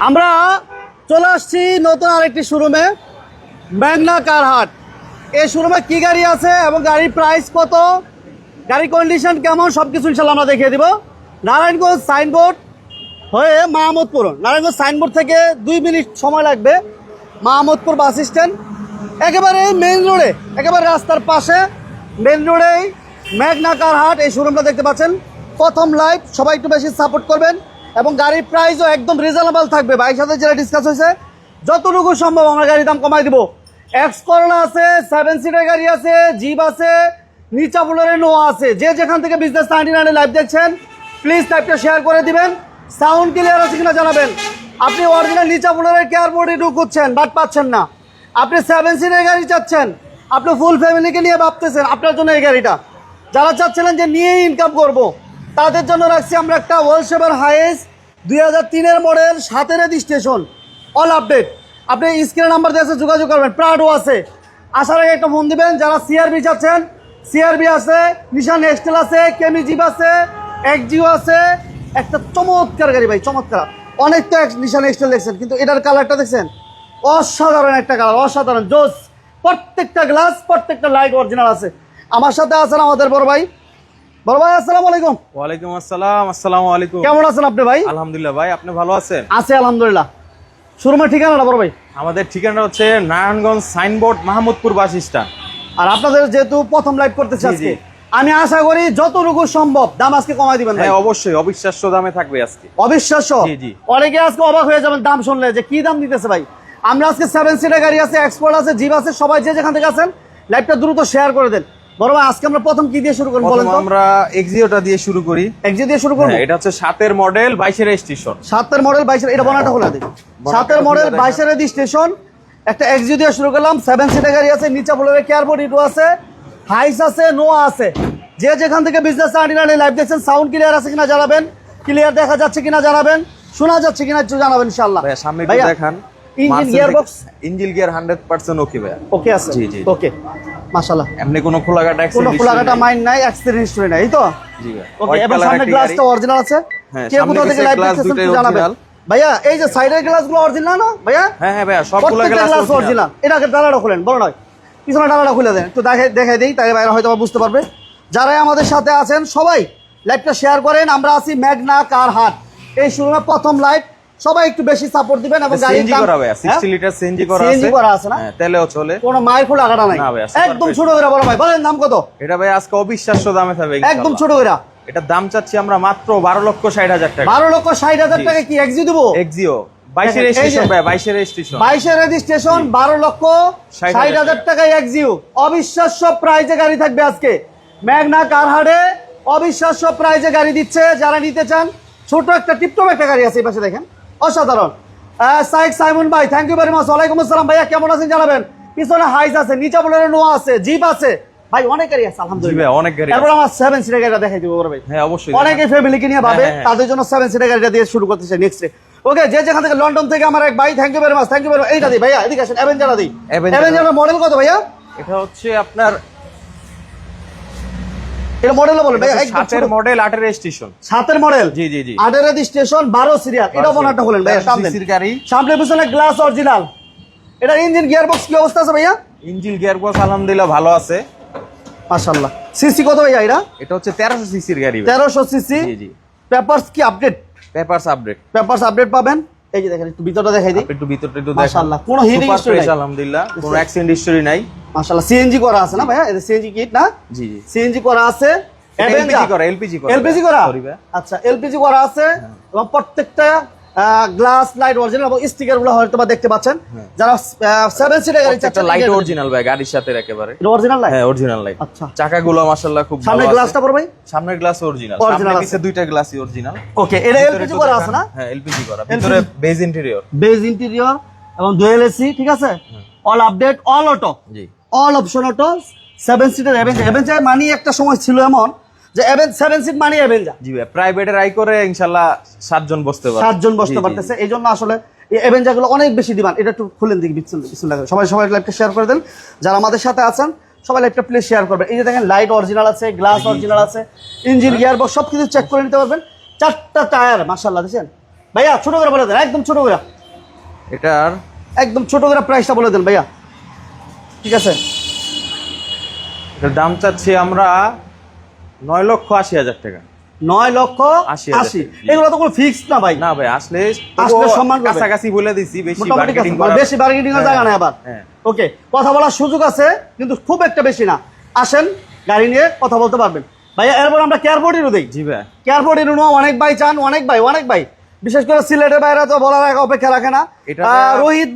আমরা চলে আসছি নতুন আরেকটি শোরুমে, মেঘনা কার হাট। এই শোরুমে কি গাড়ি আছে এবং গাড়ির প্রাইস কত, গাড়ি কন্ডিশন কেমন, সব কিছু ইনশাল্লাহ আমরা দেখিয়ে দিব। নারায়ণগঞ্জ সাইনবোর্ড হয়ে মাহমুদপুর, নারায়ণগঞ্জ সাইনবোর্ড থেকে 2 মিনিট সময় লাগবে। মাহমুদপুর বাস স্ট্যান্ড একেবারে মেইন রোডে, একেবারে রাস্তার পাশে মেইন রোডেই মেঘনা কার হাট। এই শোরুমটা দেখতে পাচ্ছেন, প্রথম লাইভ। সবাই একটু বেশি সাপোর্ট করবেন এবং গাড়ির প্রাইসও একদম রিজনেবল থাকবে। বাইকের সাথে যেটা ডিসকাস হয়েছে যতটুকু সম্ভব আমরা গাড়ির দাম কমাই দিব। এক্স করোলা আছে, 7 সিটের গাড়ি আছে, জিপ আছে, নিচা বুলারে নো আছে। যে যেখান থেকে বিজনেস 99 লাইভ দেখছেন প্লিজ লাইভটা শেয়ার করে দিবেন। সাউন্ড ক্লিয়ার আছে কিনা জানাবেন। আপনি অরিজিনাল নিচা বুলারের কেয়ারবোর্ডে ঢুকুচ্ছেন বাট পাচ্ছেন না, আপনি 7 সিটের গাড়ি চাচ্ছেন, আপনি ফুল ফ্যামিলিকে নিয়ে ভাবতেছেন, আপনার জন্য এই গাড়িটা। যারা চাচ্ছিলেন যে নিয়েই ইনকাম করব, তাদের জন্য রাখছি আমরা একটা ওয়ার্ল্ড সেভার হাইস 2003-এর মডেল, 7 রেজিস্ট্রেশন, অল আপডেট। আপনি স্ক্রিনে নাম্বার দিয়ে যোগাযোগ করবেন। প্রাডো আছে, আসার আগে একটা ফোন দিবেন। যারা সিআরবি চাচ্ছেন, সিআরবি আছে, নিশান এক্সটেল আছে, কেমি জিপ আছে, এক্সজিও আছে। একটা চমৎকার গাড়ি ভাই, চমৎকার। অনেক তো নিশান এক্সটেল দেখছেন, কিন্তু এটার কালারটা দেখছেন, অসাধারণ একটা কালার, অসাধারণ জোস। প্রত্যেকটা গ্লাস, প্রত্যেকটা লাইট অরিজিনাল আছে। আমার সাথে আছেন আমাদের বড় ভাই। বড় ভাই আসসালামু আলাইকুম। ওয়ালাইকুম আসসালাম। আসসালামু আলাইকুম। কেমন আছেন আপনি ভাই? আলহামদুলিল্লাহ ভাই, আপনি ভালো আছেন? আছে আলহামদুলিল্লাহ। শোরুমের ঠিকানাটা বড় ভাই? আমাদের ঠিকানা হচ্ছে নারায়ণগঞ্জ সাইনবোর্ড, মাহমুদপুর বাস স্ট্যান্ড। আর আপনাদের যেহেতু প্রথম লাইভ করতেছি আজকে, আমি আশা করি যতটুকু সম্ভব দাম আজকে কমাই দিবেন। হ্যাঁ অবশ্যই, অবিশ্বাস্য দামে থাকবে আজকে। অবিশ্বাস্য। জি জি। অনেকে আজকে অবাক হয়ে যাবেন দাম শুনলে যে কি দাম দিতেছে ভাই। আমরা আজকে 7 সিটের গাড়ি আছে, এক্সপোর্ট আছে, জিপ আছে। সবাই যে যেখান থেকে আছেন লাইভটা দ্রুত শেয়ার করে দেন। বড় ভাই আজকে আমরা প্রথম কি দিয়ে শুরু করব বলেন তো? আমরা এক্সিওটা দিয়ে শুরু করি। এক্সিও দিয়ে শুরু করব। এটা হচ্ছে 7-এর মডেল, 22-এর রেজিস্ট্রেশন। 7-এর মডেল 22-এর, এটা বনাটা খোলা দিই। 7-এর মডেল 22-এর রেজিস্ট্রেশন, একটা এক্সিও দিয়ে শুরু করলাম। 7 সিটের গাড়ি আছে, নিচে বলে কেয়ারবোর্ড ইটু আছে, হাইস আছে, নোয়া আছে। যে যেখান থেকে বিজনেস 99 লাইভ দেখছেন সাউন্ড ক্লিয়ার আছে কিনা জানাবেন, ক্লিয়ার দেখা যাচ্ছে কিনা জানাবেন, শোনা যাচ্ছে কিনা একটু জানাবেন ইনশাআল্লাহ। ভাই সামনে একটু দেখান। ইঞ্জিন গিয়ারবক্স, ইঞ্জিন গিয়ার 100% ওকে ভাই। ওকে আছে। জি জি ওকে মাশাআল্লাহ। এমনি কোনো খোলাঘাটা কোনো অ্যাক্সিডেন্ট, খোলাঘাটা মাইন্ড নাই, অ্যাক্সিডেন্ট হিস্টরি নাই, এই তো? জি ভাই। ওকে, এবং সামনে গ্লাসটা অরিজিনাল আছে। হ্যাঁ, কে কোথা থেকে লাইভ দেখতেছেন একটু জানাবেন। ভাইয়া এই যে সাইডের গ্লাসগুলো অরিজিনাল না ভাইয়া? হ্যাঁ হ্যাঁ ভাইয়া, সবগুলো গ্লাস অরিজিনাল। এটাকে ডালাটা খুলেন, বড় নয়, পিছনে ডালাটা খুলে দেন একটু, দেখাই দেই, তাই ভাইরা হয়তো বুঝতে পারবে। যারাই আমাদের সাথে আছেন সবাই লাইভটা শেয়ার করেন। আমরা আছি মেঘনা কার হাট, এই শোরুমে প্রথম লাইভ। সবাই একটু বেশি সাপোর্ট দিবেন এবং গাড়ি সিএনজি করা ভাই, 60 লিটার সিএনজি করা আছে। সিএনজি করা আছে না? হ্যাঁ, তেলেও চলে, কোনো মাইর খোলা কাটা নাই, একদম ছোট করে। বড় ভাই বলেন দাম কত? এটা ভাই আজকে অবিশ্বাস্য দামে থাকবে ইনশাআল্লাহ। একদম ছোট করে। এটার দাম চাচ্ছি আমরা মাত্র 12,60,000 টাকা। 12,60,000 টাকা কি এক্সিও দেবো? এক্সিও 22-এর রেজিস্ট্রেশন ভাই, 22-এর রেজিস্ট্রেশন, 22-এর রেজিস্ট্রেশন, 12,60,000 টাকায় এক্সিও। অবিশ্বাস্য প্রাইজে গাড়ি থাকবে আজকে মেঘনা কার হাটে, অবিশ্বাস্য প্রাইজে গাড়ি দিচ্ছে। যারা নিতে চান, ছোট একটা টিপটপ একটা গাড়ি আছে এই পাশে দেখেন, অসাধারণ। সাইমন ভাই থ্যাংক ইউ ভেরি মাচ। ওয়ালাইকুম আসসালাম ভাইয়া, কেমন আছেন জানাবেন। পিছনে হাইস আছে, নিচে বলে নোয়া আছে, জিপ আছে ভাই, অনেক গাড়ি আছে আলহামদুলিল্লাহ। অনেক গাড়ি। তারপর আমার 7 সিটের গাড়িটা দেখাই দিব বড় ভাই। হ্যাঁ অবশ্যই, অনেকে ফ্যামিলিকে নিয়ে ভাবে, তাদের জন্য 7 সিটের গাড়িটা দিয়ে শুরু করতে চাই নেক্সট। ওকে, যে যেখান থেকে, লন্ডন থেকে আমার এক ভাই, thank you very much, thank you very much. এইটা দিই ভাইয়া, এদিকে আসেন, অ্যাভেঞ্জারটা দিই। অ্যাভেঞ্জারের মডেল কত ভাইয়া? এটা হচ্ছে আপনার, এটা মডেলও বলেন ভাইয়া। 7-এর মডেল, 8-এর রেজিস্ট্রেশন। 7-এর মডেল, জি জি জি, 8-এর রেজিস্ট্রেশন, 12 সিরিয়াল। এটা বনাটা হলেন ভাইয়া, সামনে গাড়ি, সামনে পিছনে গ্লাস অরিজিনাল। এটা ইঞ্জিন গিয়ারবক্স কি অবস্থা আছে ভাইয়া? ইঞ্জিন গিয়ারবক্স আলহামদুলিল্লাহ ভালো আছে মাশাআল্লাহ। সিসি কত ভাইয়া এটা? এটা হচ্ছে 1300 সিসির গাড়ি। 1300 সিসি। জি জি। পেপারস কি update? Papers update, papers update পাবেন। এই যে দেখেন, একটু ভিতরটা দেখাই দিই। একটু ভিতরটা একটু দেখেন। মাশাআল্লাহ, কোনো হিটিং হিস্টরি নাই আলহামদুলিল্লাহ, কোনো অ্যাক্সিডেন্ট হিস্টরি নাই। মাশাআল্লাহ। সিএনজি করা আছে না ভাইয়া? এটা সিএনজি কিট না? জি জি, সিএনজি করা আছে। এলপিজি করা, এলপিজি করা, এলপিজি করা। আচ্ছা, এলপিজি করা আছে এবং প্রত্যেকটা গ্লাস লাইট অরিজিনাল এবং স্টিকার গুলো হয়তো বা দেখতে পাচ্ছেন। যারা 7 সিটের গাড়ি চাচ্ছেন, লাইট অরিজিনাল ভাই, গাড়ির সাথে একেবারে অরিজিনাল লাইট। হ্যাঁ অরিজিনাল লাইট। আচ্ছা, চাকাগুলো মাশাআল্লাহ খুব ভালো আছে। সামনের গ্লাসটা পড় ভাই? সামনের গ্লাস অরিজিনাল, সামনে পিছে দুইটা গ্লাসই অরিজিনাল। ওকে, এটা এলপিজি করা আছে না? হ্যাঁ এলপিজি করা, ভিতরে বেজ ইন্টেরিয়র, এবং ডুয়েল এসি, ঠিক আছে, অল আপডেট, অল অটো, জি অল অপশন অটো। 7 সিটের অ্যাভেঞ্জার মানি একটা সময় ছিল এমন যে 7 সিট মানি অ্যাভেঞ্জার। জি ভাই, প্রাইভেটের আই করে ইনশাআল্লাহ 7 জন বসতে পারবে, 7 জন বসতে পারতেছে। এই জন্য আসলে এই অ্যাভেঞ্জার গুলো অনেক বেশি ডিমান্ড। এটা একটু খুলেন দেখি, বিসমিল্লাহ। সবাই লাইভটা শেয়ার করে দেন। যারা আমাদের সাথে আছেন সবাই লাইভটা প্লিজ শেয়ার করবেন। এই যে দেখেন, লাইট অরিজিনাল আছে, গ্লাস অরিজিনাল আছে, ইঞ্জিন গিয়ারবক্স সবকিছু চেক করে নিতে পারবেন। 4টা টায়ার মাশাআল্লাহ, দেখেন ভাইয়া ছোট করে বলে দেন, একদম ছোট করে, এটার একদম ছোট করে প্রাইসটা বলে দেন ভাইয়া। ঠিক আছে, এটার দাম চাচ্ছি আমরা 9,80,000 টাকা। 9,80,000। 80,000 এগুলো তো কোনো ফিক্স না ভাই। না ভাই, আসলে সম্মান করবে। কাছাকাছি বলে দিছি, বেশি মোটামুটি বার্গেনিং কাছে, মানে বেশি বার্গেনিং এর জায়গা নাই আবার। হ্যাঁ। ওকে, কথা বলার সুযোগ আছে কিন্তু খুব একটা বেশি না। আসেন, গাড়ি নিয়ে কথা বলতে পারবেন ভাইয়া। এরপর আমরা কেয়ারবোর্ডেরও দেই। জি ভাই, কেয়ারবোর্ডেরও অনেক ভাই চান, অনেক ভাই বিশেষ করে সিলেটের বাইরে তো বলার আগে অপেক্ষা রাখে না। রোহিত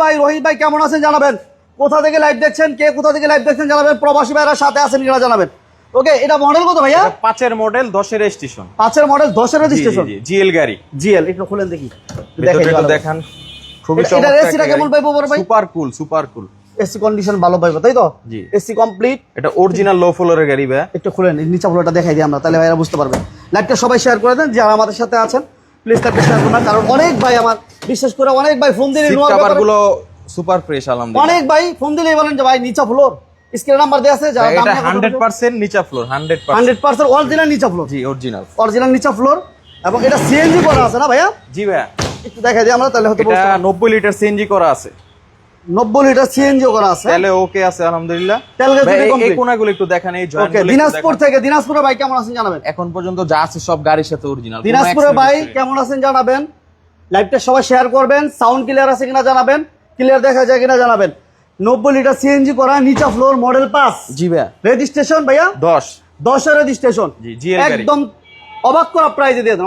ভাই কেমন আছেন জানাবেন, কোথা থেকে লাইভ দেখছেন, কে কোথা থেকে লাইভ দেখছেন জানাবেন, প্রবাসী ভাইরা সাথে আছেন কিনা জানাবেন। ওকে, এটা মডেল কত ভাইয়া? 5 এর মডেল, 10 এর রেজিস্ট্রেশন। 5 এর মডেল, 10 এর রেজিস্ট্রেশন, জিএল গাড়ি। জিএল একটু খুলেন দেখি, দেখান। খুবই এটা চমৎকার। এসিটা কেমন পাইবো বড় ভাই? Super cool. এসি কন্ডিশন ভালো পাইবো তাই তো? জি, এসি কমপ্লিট। এটা অরিজিনাল লো ফ্লোরের গাড়ি ভাই। একটু খুলেন, নিচা ফ্লোরটা দেখাই দিই আমরা, তাহলে ভাইরা বুঝতে পারবেন। লাইভটা সবাই শেয়ার করে দেন, যারা আমাদের সাথে আছেন প্লিজ লাইভটা শেয়ার করুন, কারণ অনেক ভাই আমার, বিশেষ করে অনেক ভাই ফোন দিলে সিট কভারগুলো সুপার ফ্রেশ আলহামদুলিল্লাহ। অনেক ভাই ফোন দিলেই বলেন যে ভাই নিচা ফ্লোর, স্ক্রিন নাম্বার দেয়া আছে, যারা এটা 100% নিচা ফ্লোর, 100% অরিজিনাল নিচা ফ্লোর। জি, অরিজিনাল নিচা ফ্লোর, এবং এটা সিএনজি করা আছে না ভাইয়া? জি ভাই, একটু দেখাই দিই আমরা, তাহলে হয়তো এটা 90 লিটার সিএনজি করা আছে। 90 লিটার সিএনজি করা আছে, তাহলে ওকে আছে আলহামদুলিল্লাহ। তেল গ্যাস ভাই, এই কমপ্লিট। কোনাগুলো একটু দেখান, এই ওকে, জয়েন্টগুলো দিনাজপুরে ভাই কেমন আছেন জানাবেন। এখন পর্যন্ত যা আছে সব গাড়ির সাথে অরিজিনাল। দিনাজপুরে ভাই কেমন আছেন জানাবেন, লাইভটা সবাই শেয়ার করবেন, সাউন্ড ক্লিয়ার আছে কিনা জানাবেন, ক্লিয়ার দেখা যায় কিনা জানাবেন। 90 লিটার সিএনজি করা, নিচা ফ্লোর, মডেল 5। জি ভাই, রেজিস্ট্রেশন ভাইয়া 10 এর রেজিস্ট্রেশন। জি, জিএল গাড়ি। একদম অবাক করা প্রাইসে দিয়ে দেন,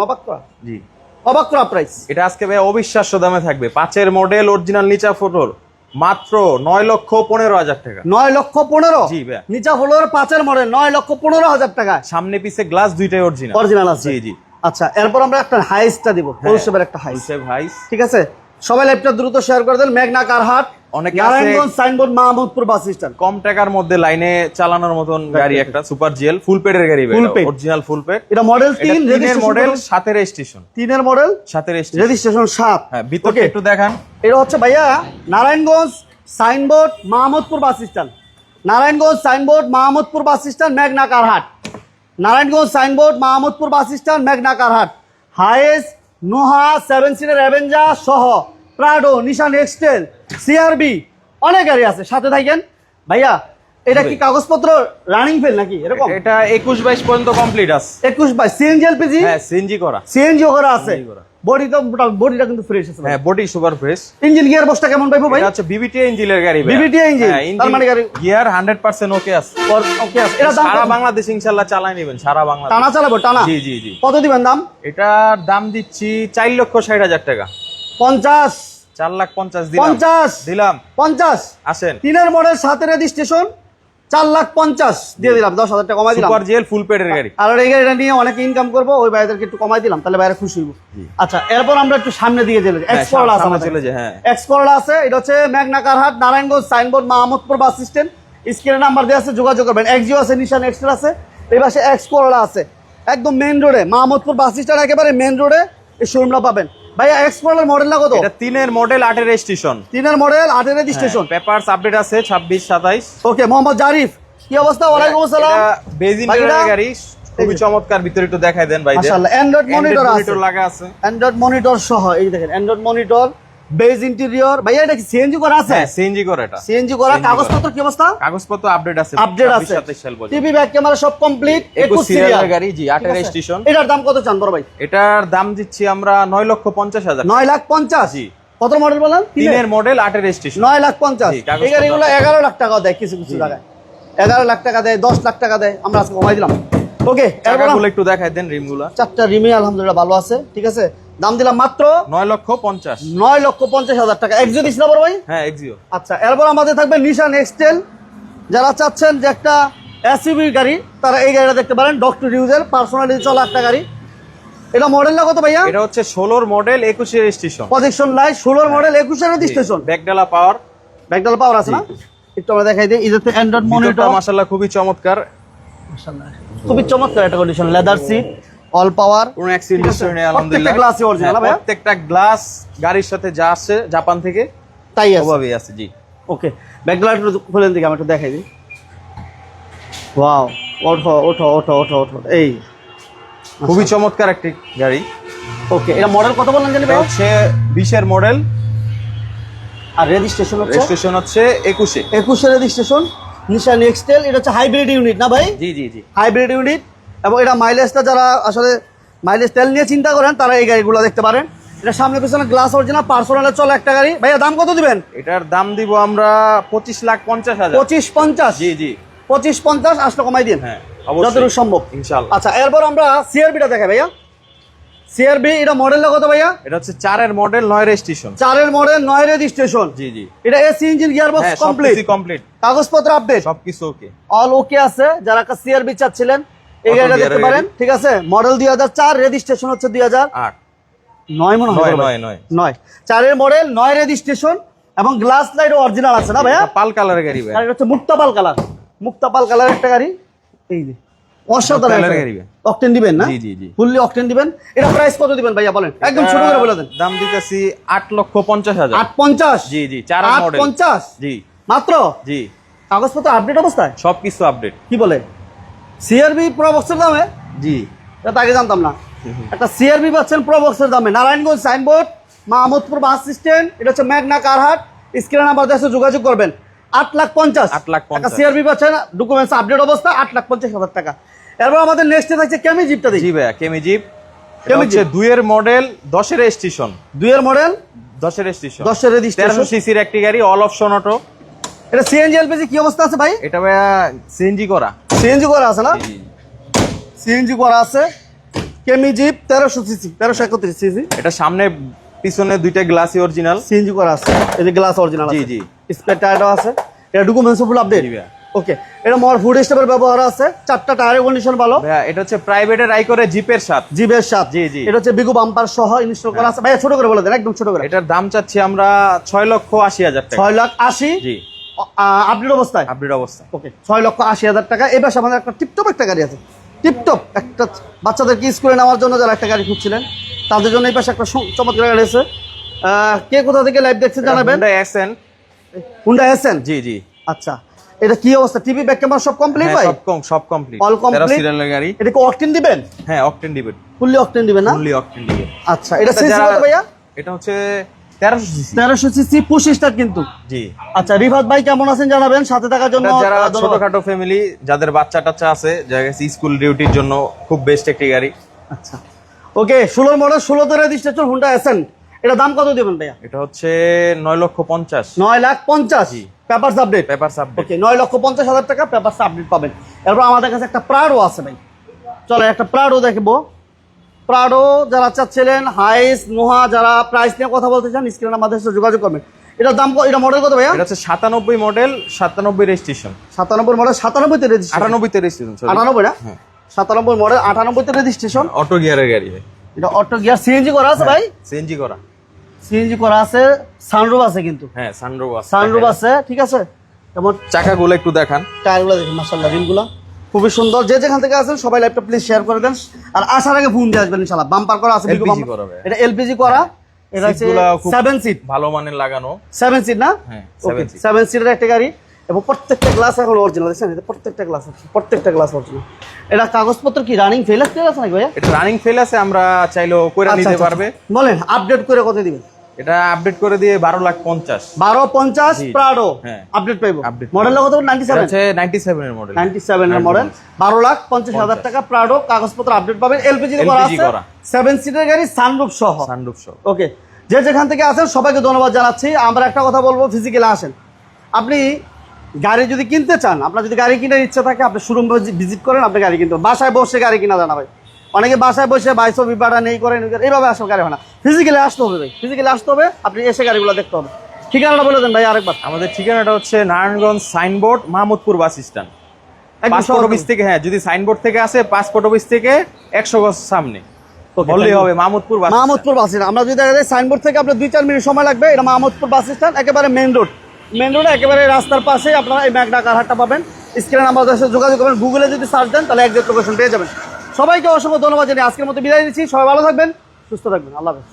জি, অবাক করা প্রাইস। এটা আজকে ভাই অবিশ্বাস্য দামে থাকবে। 5 এর মডেল, অরিজিনাল নিচা ফ্লোর, মাত্র 9,15,000 টাকা। 9,15,000? জি ভাই, নিচা ফ্লোর 5 এর মডেল 9,15,000 টাকা। সামনে পিছে গ্লাস দুইটাই অরিজিনাল আছে। জি জি। আচ্ছা, এরপর আমরা একটা হাইসটা দিব, পৌরসভার একটা হাইস। হাইস, ঠিক আছে, সবাই লাইভটা দ্রুত শেয়ার করে দেন। মেঘনা কারহাট, অনেকে নারায়ণগঞ্জ সাইনবোর্ড, মাহমুদপুর বাস স্ট্যান্ড। কম টাকার মধ্যে লাইনে চালানোর মতন গাড়ি, একটা সুপার জিএল ফুল পেডের গাড়ি, অরিজিনাল ফুল পেড। এটা মডেল 3, এর মডেল, 7 এর রেজিস্ট্রেশন। 3 এর মডেল, 7 এর রেজিস্ট্রেশন 7। হ্যাঁ, ভিতরে একটু দেখান। এটা হচ্ছে ভাইয়া Narayanganj Signboard, Mahmudpur bus stand. Narayanganj Signboard, Mahmudpur bus stand, মেঘনা কারহাট। নারায়ণগঞ্জ সাইনবোর্ড, মাহমুদপুর বাস স্ট্যান্ড, মেঘনা কারহাট। হাইস, নোহা, 7 সিটার অ্যাভেঞ্জার সহ প্রাডো, নিশান এক্সটেল, সিআরবি, অনেক গাড়ি আছে। সাথে থাকেন ভাইয়া। এটা কি কাগজপত্র রানিং ফেল নাকি এরকম? এটা 21-22 পর্যন্ত কমপ্লিট আছে। 21/22 সিএনজি এলপিজি? হ্যাঁ, সিএনজি করা। সিএনজি করা আছে। বডি তো বডিটা কিন্তু ফ্রেশ আছে। হ্যাঁ, body super fresh. Engine gear বক্সটা কেমন পাইবো ভাই? এটা হচ্ছে বিবিটি ইঞ্জিনের গাড়ি ভাই। বিবিটি ইঞ্জিন, তার মানে গাড়ি গিয়ার 100% ওকে আছে। ওকে আছে। এটা দাম সারা বাংলাদেশ ইনশাআল্লাহ চালাই নেবেন, সারা বাংলাদেশ টানা চালাবো, টানা? জি জি জি। কত দিবেন দাম? এটার দাম দিচ্ছি 4,60,000 টাকা। 50? 4,50,000 দিলাম। 50 দিলাম। 50 আসেন। 3 এর মডেল, 7 এর রেজিস্ট্রেশন, 4,50,000 দিয়ে দিলাম, 10,000 টাকা কমাই দিলাম। সুপার জিএল ফুল পেডের গাড়ি। আর এই গাড়িটা নিয়ে অনেকে ইনকাম করবো, ওই ভাইদেরকে একটু কমাই দিলাম, তাহলে বাইরে খুশি হইব। আচ্ছা, এরপর আমরা একটু সামনে দিয়ে চলে যাই। এক্স করলা আছে আমাদের। চলে যায়, হ্যাঁ। এক্স করলা আছে, এটা হচ্ছে মেঘনা কারহাট, নারায়ণগঞ্জ সাইনবোর্ড, মাহমুদপুর বাস স্ট্যান্ড। স্ক্রিনে নাম্বার দেওয়া আছে, যোগাযোগ করবেন। এক্সিও আছে, নিশান এক্সট্রা আছে, এই পাশে এক্স করলা আছে। একদম মেইন রোডে, মাহমুদপুর বাস স্ট্যান্ড একেবারে মেইন রোডে এই শোরুমটা পাবেন। ভাইয়া এক্স করলার মডেলটা কত? এটা 3 এর মডেল, 8 এর রেজিস্ট্রেশন। 3 এর মডেল, 8 এর রেজিস্ট্রেশন। পেপারস আপডেট আছে 26-27। ওকে, মোহাম্মদ জারিফ, কি অবস্থা? ওয়ালাইকুম আসসালাম। এটা বেজিন এর গাড়ি, খুবই চমৎকার। ভিতরে একটু দেখাই দেন ভাই। মাশাআল্লাহ, অ্যান্ড্রয়েড মনিটর আছে, মনিটর লাগা আছে। অ্যান্ড্রয়েড মনিটর সহ, এই দেখেন অ্যান্ড্রয়েড মনিটর, বেজ ইন্টেরিয়র। ভাইয়া এটা কি সিএনজি করা আছে? হ্যাঁ, সিএনজি করা। এটা সিএনজি করা। কাগজপত্র কি অবস্থা? কাগজপত্র আপডেট আছে, আপডেট আছে। 27 সাল পর্যন্ত। টিভি ব্যাক ক্যামেরা সব কমপ্লিট, 21 সিরিয়াল গাড়ি। জি, 8 এর রেজিস্ট্রেশন। এটার দাম কত চান বড় ভাই? এটার দাম দিচ্ছি আমরা 9,50,000। 9,50,000? জি। কত মডেল বলেন? 3 এর মডেল, 8 এর রেজিস্ট্রেশন। 9,50,000। জি, কাগজপত্র এই গাড়িগুলো 11 লাখ টাকা দেয়, কিছু কিছু জায়গায় 11 লাখ টাকা দেয়, 10 লাখ টাকা দেয়। আমরা আজকে কমাই দিলাম। ওকে, চাকাগুলো একটু দেখাই দেন, রিমগুলো। 4টা রিমে আলহামদুলিল্লাহ ভালো আছে। ঠিক আছে, দাম দিলাম মাত্র 9,50,000। 9,50,000 টাকা। এক্সিও দিস না বড় ভাই? হ্যাঁ, এক্সিও। আচ্ছা, এরপর আমাদের থাকবে নিশান এক্সটেল। যারা চাচ্ছেন যে একটা এসইউভি গাড়ি, তারা এই গাড়িটা দেখতে পারেন। ডক্টর ইউজের পার্সোনালি চলা একটা গাড়ি। এটা মডেলটা কত ভাইয়া? এটা হচ্ছে 16 মডেল, 21 এর রেজিস্ট্রেশন। প্রজেকশন লাইট, 16 মডেল, 21 এর রেজিস্ট্রেশন। ব্যাকডালা পাওয়ার। ব্যাকডাল পাওয়ার আছে না? একটু আমরা দেখাই দিই। এটাতে অ্যান্ড্রয়েড মনিটর, মাশাআল্লাহ খুবই চমৎকার। মাশাআল্লাহ খুবই চমৎকার একটা condition. Leather seat, all power, কোনো অ্যাক্সিডেন্ট হিস্টরি নেই আলহামদুলিল্লাহ। প্রত্যেকটা গ্লাসই অরিজিনাল ভাই। প্রত্যেকটা গ্লাস গাড়ির সাথে যা আছে জাপান থেকে তাই আছে, ওভাবেই আছে। জি। ওকে, ব্যাকডাল একটু খুলেন দিকে, আমি একটু দেখাই দিই। ওয়াও, ওঠো ওঠো ওঠো ওঠো ওঠো। এই খুবই চমৎকার একটি গাড়ি। ওকে, এটা মডেল কত বললেন জানি এটা ভাই? হচ্ছে 20-এর মডেল, আর রেজিস্ট্রেশন হচ্ছে রেজিস্ট্রেশন হচ্ছে 21-এ। 21 এর রেজিস্ট্রেশন, নিশান এক্সটেল। এটা হচ্ছে হাইব্রিড ইউনিট না ভাই? জি জি জি। হাইব্রিড ইউনিট, এবং এটা মাইলেজটা যারা আসলে মাইলেজ তেল নিয়ে চিন্তা করেন তারা এই গাড়িগুলো দেখতে পারেন। এটা সামনে পিছনে গ্লাস অরিজিনাল, পার্সোনালে চলে একটা গাড়ি। ভাইয়া দাম কত দিবেন? এটার দাম দিব আমরা 25,50,000। 25-50? জি জি 25-50 আসলে কমাই দিন, হ্যাঁ অবশ্যই যতটুকু সম্ভব। ইনশাআল্লাহ। আচ্ছা, এরপর আমরা সিআরবিটা দেখাই ভাইয়া। সিআরবি এটা মডেলটা কত ভাইয়া? এটা হচ্ছে 4-এর মডেল, 9 রেজিস্ট্রেশন। 4-এর মডেল, 9 রেজিস্ট্রেশন। জি জি। এটা এসি ইঞ্জিন, গিয়ারবক্স হ্যাঁ কমপ্লিট, সবকিছু কমপ্লিট, কাগজপত্র আপডেট, সবকিছু ওকে। অল ওকে আছে। যারা একটা সিআরবি চাচ্ছিলেন এই Auto গাড়িটা gear দেখতে এর পারেন, গাড়ি। ঠিক আছে। মডেল 2004, রেজিস্ট্রেশন হচ্ছে 2009 8 মনে হয়। 9 4-এর মডেল, 9 রেজিস্ট্রেশন, এবং গ্লাস লাইট অরিজিনাল আছে না ভাইয়া? পাল কালারের গাড়ি ভাই। আর এটা হচ্ছে মুক্তাপাল কালার, মুক্তাপাল কালার একটা গাড়ি। এই যে অসাধারণ মুক্তাপালের একটা গাড়ি ভাই। অকটেন দিবেন না? জি জি জি। ফুললি অকটেন দিবেন। এটা প্রাইস কত দিবেন ভাইয়া বলেন, একদম ছোট করে বলে দেন। দাম দিতেছি 8,50,000। 850? জি জি 4-এর মডেল। 850 জি মাত্র? জি কাগজপত্র আপডেট অবস্থায়? সবকিছু আপডেট। কি বলে, সিআরবি প্রো বক্সের দামে? জি এটা তো আগে জানতাম না। একটা সিআরবি পাচ্ছেন প্রো বক্সের দামে, নারায়ণগঞ্জ সাইনবোর্ড, মাহমুদপুর বাস স্ট্যান্ড। এটা হচ্ছে মেঘনা কারহাট। স্ক্রিনে নাম্বার দেশে যোগাযোগ করবেন। 8,50,000 8,50,000 একটা সিআরবি পাচ্ছেন, ডকুমেন্টস আপডেট অবস্থা, 8,50,000 টাকা। এরপর আমাদের নেক্সটে থাকছে কেমি জিপটা দেখি। জি ভাইয়া কেমি জিপ। এটা কেমি হচ্ছে জিপ। 2-এর মডেল, 10-এর রেজিস্ট্রেশন। 2-এর মডেল, 10-এর রেজিস্ট্রেশন, 10-এর রেজিস্ট্রেশন। 1300 সিসির একটি গাড়ি, অল অপশন অটো। এটা সিএনজি এলপিজি কি অবস্থা আছে ভাই? এটা ভাইয়া সিএনজি করা। সিএনজি করা আছে না? জি। সিএনজি করা আছে। কেমি জিপ 1300 সিসি, 1331 সিসি। এটা সামনে পিছনে দুইটা গ্লাসই অরিজিনাল। সিএনজি করা আছে, এই যে গ্লাস অরিজিনাল জি আছে। জি। স্পেয়ার টায়ারও আছে। এটা ডকুমেন্টস ফুল আপডেট। জি ভাইয়া। ওকে, এটা মোর ফুড স্টেপের ব্যবহার আছে। 4টা টায়ারের কন্ডিশন ভালো। ভাইয়া এটা হচ্ছে প্রাইভেটের আই করে জিপের সাথে। জিপের সাথে। জি জি। এটা হচ্ছে বিগু বাম্পার সহ ইনস্টল করা আছে। ভাইয়া ছোট করে বলে দেন, একদম ছোট করে। এটার দাম চাচ্ছি আমরা 6,80,000 টাকা। 6,80,000 জি আপডেট অবস্থায়। আপডেট অবস্থা। ওকে, 6,80,000 টাকা। এবার আমাদের একটা টিপটপ একটা গাড়ি আছে, টিপটপ একটা বাচ্চাদেরকে স্কুলে নেওয়ার জন্য যারা একটা গাড়ি খুঁজছিলেন তাদের জন্য এই পাশে একটা চমৎকার গাড়ি আছে। কে কোথা থেকে লাইভ দেখছেন জানাবেন। Honda Accent। হুন্ডা এসেন। জি জি। আচ্ছা, এটা কি অবস্থা? টিভি ব্যাক ক্যামেরা সব কমপ্লিট হ্যাঁ, ভাই? সব কমপ্লিট। All complete? 13 সিরিয়ালের গাড়ি। এটা কি অকটেন দিবেন? হ্যাঁ অকটেন দিবেন। ফুললি অকটেন দিবেন না? ফুললি অকটেন দিবেন। আচ্ছা, এটা সিসি যারা- কত ভাইয়া? এটা হচ্ছে 1300 সিসি। 1300 সিসি পুশ স্টার্ট কিন্তু। জি। আচ্ছা, রিফাত ভাই কেমন আছেন জানাবেন, সাথে থাকার জন্য এটা যারা ধন্যবাদ। ছোটখাটো ফ্যামিলি, যাদের বাচ্চা টাচ্চা আছে, যারা স্কুল ডিউটির জন্য খুব বেস্ট একটি গাড়ি। আচ্ছা, ওকে, 16 মডেল, 16তে রেজিস্ট্রেশন, হুন্ডা এসেন্ট। এটা দাম কত দিবেন ভাইয়া? এটা হচ্ছে 9,50,000। 9,50,000 papers update. Papers update. Okay, 9,50,000 টাকা পেপারস আপডেট পাবেন। এরপর আমাদের কাছে একটা প্রাডো আছে ভাই, চলো একটা প্রাডো দেখবো। প্রাডো যারা চাচ্ছিলেন, হাইস নোহা, যারা প্রাইস নিয়ে কথা বলতে চান, স্ক্রিনে আমাদের সাথে যোগাযোগ করবেন। এটার দাম এটা মডেল কত ভাইয়া? এটা হচ্ছে 97 মডেল, 97 রেজিস্ট্রেশন। 97 মডেল, 97তে রেজিস্ট্রেশন। 98 তে রেজিস্ট্রেশন। 98 না? হ্যাঁ। 97 মডেল, 98তে রেজিস্ট্রেশন। অটো গিয়ারের গাড়ি ভাই। এটা অটো গিয়ার, সিএনজি করা আছে ভাই? সিএনজি করা। সিএনজি করা আছে, সানরুফ আছে কিন্তু। হ্যাঁ সানরুফ আছে। সানরুফ আছে, ঠিক আছে। এবং চাকাগুলো একটু দেখান। টায়ারগুলো দেখুন, মাশাআল্লাহ, রিমগুলো খুবই সুন্দর। যে যেখান থেকে আছেন সবাই লাইভটা প্লিজ শেয়ার করে দেন, আর আসার আগে ফোন দিয়ে আসবেন ইনশাআল্লাহ। বাম্পার করা আছে, বিগু LPG বাম্পার করা ভাই। এটা এলপিজি করা। এটা হচ্ছে সিটগুলো খুব 7 সিট, ভালো মানের লাগানো। 7 সিট না? হ্যাঁ, ওকে, 7 সিট। 7 সিটের একটা গাড়ি, এবং প্রত্যেকটা গ্লাস এখন অরিজিনাল। দেখছেন, এটা প্রত্যেকটা গ্লাস আছে, প্রত্যেকটা গ্লাস অরিজিনাল। এটা কাগজপত্র কি রানিং ফেল আছে নাকি ভাইয়া? এটা রানিং ফেল আছে, আমরা চাইলেও করে আচ্ছা, নিতে আচ্ছা, পারবে। বলেন আপডেট করে কত দিবেন? এটা আপডেট করে দিয়ে 12,50,000। 12,50 জি। প্রাডো হ্যাঁ। আপডেট পাইবো। Update মডেল কত? এটা 97 হচ্ছে 97 এর মডেল। 97 এর মডেল, 12,50,000 টাকা প্রাডো, কাগজপত্র আপডেট পাবেন। এলপিজি করা LPG আছে, করা। 7 সিটের গাড়ি, সানরুফ সহ। সানরুফ সহ। ওকে, যে যেখান থেকে আছেন সবাইকে ধন্যবাদ জানাচ্ছি। আমরা একটা কথা বলবো, ফিজিক্যালি আসেন। আপনি গাড়ি যদি কিনতে চান, আপনার যদি গাড়ি কেনার ইচ্ছা থাকে, আপনি শোরুম ভিজিট করেন, আপনি গাড়ি কিনতে, বাসায় বসে গাড়ি কিনা জানা ভাই। অনেকে বাসায় বসে বাইসো বিপাটা নেই করেন, এইভাবে আসলে গাড়ি হয় না। ফিজিক্যালি আসতে হবে ভাই, ফিজিক্যালি আসতে হবে, আপনি এসে গাড়িগুলো দেখতে হবে। ঠিকানাটা বলে দেন ভাই আরেকবার। আমাদের ঠিকানাটা হচ্ছে Narayanganj Signboard, Mahmudpur bus stand. Passport office থেকে, হ্যাঁ যদি সাইনবোর্ড থেকে আসে, পাসপোর্ট অফিস থেকে 100 গজ সামনে বললেই হবে, Mahmudpur bus. Mahmudpur bus stand. আমরা যদি দেখা যায় সাইনবোর্ড থেকে আপনার 2-4 মিনিট সময় লাগবে। এটা মাহমুদপুর বাস স্ট্যান্ড, একেবারে মেন রোড। মেন রোডে একেবারে রাস্তার পাশে আপনারা এই মেঘনা কারহাটটা পাবেন। স্ক্রিনে আমাদের সাথে যোগাযোগ করবেন, গুগলে যদি সার্চ দেন তাহলে একজ্যাক্ট লোকেশন পেয়ে যাবেন। সবাইকে অসংখ্য ধন্যবাদ জানিয়ে আজকের মতো বিদায় দিচ্ছি। সবাই ভালো থাকবেন, সুস্থ থাকবেন, আল্লাহ হাফেজ।